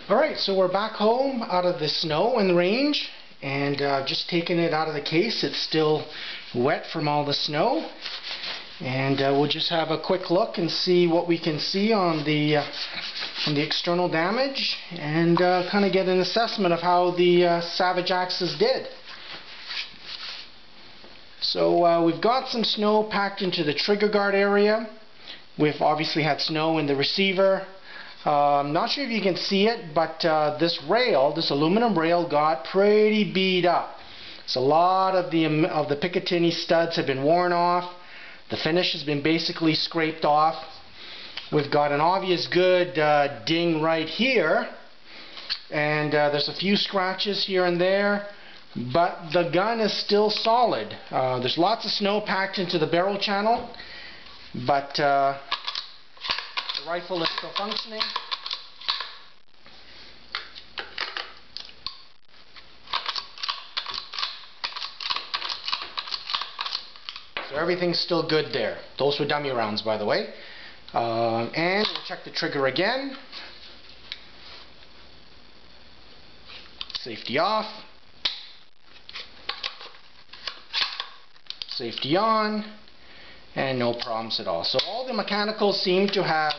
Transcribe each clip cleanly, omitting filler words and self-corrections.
Alright, so we're back home out of the snow and the range, and just taking it out of the case. It's still wet from all the snow, and we'll just have a quick look and see what we can see on the external damage, and kind of get an assessment of how the Savage Axis did. So we've got some snow packed into the trigger guard area. We've obviously had snow in the receiver. I'm not sure if you can see it, but this rail, this aluminum rail, got pretty beat up. So a lot of the Picatinny studs have been worn off. The finish has been basically scraped off. We've got an obvious good ding right here, and there's a few scratches here and there, but the gun is still solid. There's lots of snow packed into the barrel channel, but the rifle is still functioning. So everything's still good there. Those were dummy rounds, by the way. And we'll check the trigger again. Safety off. Safety on. And no problems at all. So all the mechanicals seem to have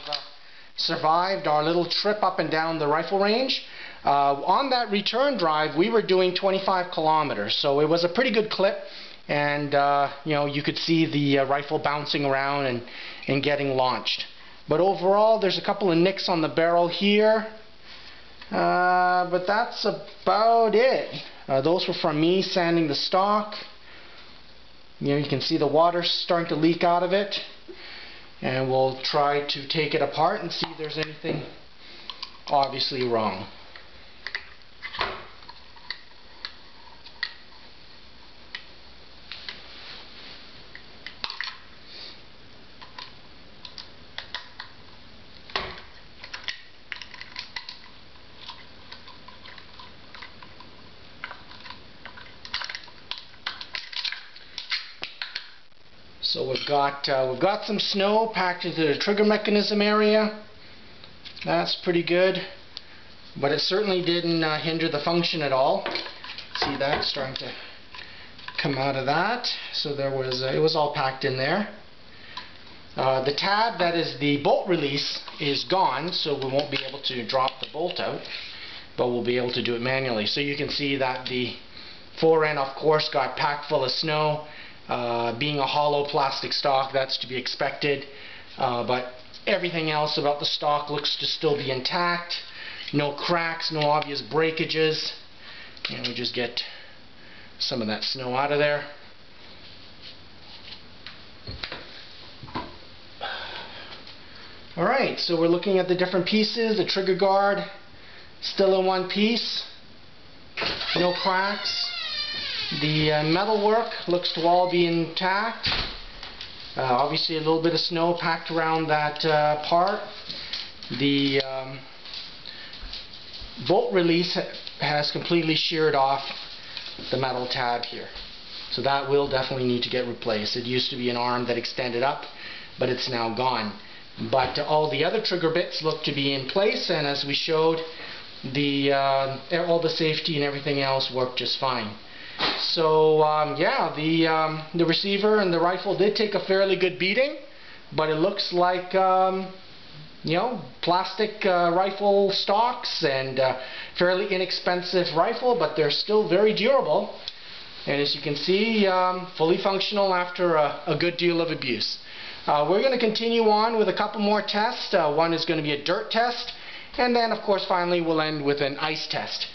survived our little trip up and down the rifle range. On that return drive, we were doing 25 kilometers, so it was a pretty good clip, and you know, you could see the rifle bouncing around and getting launched. But overall, there's a couple of nicks on the barrel here, but that's about it. Those were from me sanding the stock. You know, you can see the water starting to leak out of it, and we'll try to take it apart and see if there's anything obviously wrong. So we've got some snow packed into the trigger mechanism area. That's pretty good, but it certainly didn't hinder the function at all. See that starting to come out of that. So there was it was all packed in there. The tab, that is the bolt release, is gone, so we won't be able to drop the bolt out, but we'll be able to do it manually. So you can see that the fore end, of course, got packed full of snow. Being a hollow plastic stock, that's to be expected, but everything else about the stock looks to still be intact. No cracks, no obvious breakages. And we just get some of that snow out of there. Alright, so we're looking at the different pieces. The trigger guard still in one piece, no cracks. The metalwork looks to all be intact. Obviously a little bit of snow packed around that part. The bolt release has completely sheared off the metal tab here. So that will definitely need to get replaced. It used to be an arm that extended up, but it's now gone. But all the other trigger bits look to be in place, and as we showed, all the safety and everything else worked just fine. So yeah, the receiver and the rifle did take a fairly good beating, but it looks like you know, plastic rifle stocks, and fairly inexpensive rifle, but they're still very durable, and as you can see, fully functional after a good deal of abuse. We're going to continue on with a couple more tests. One is going to be a dirt test, and then of course finally we'll end with an ice test.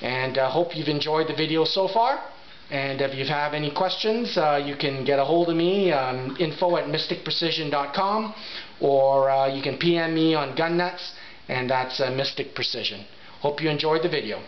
And hope you've enjoyed the video so far. And if you have any questions, you can get a hold of me, info@mysticprecision.com, or you can PM me on Gun Nuts, and that's Mystic Precision. Hope you enjoyed the video.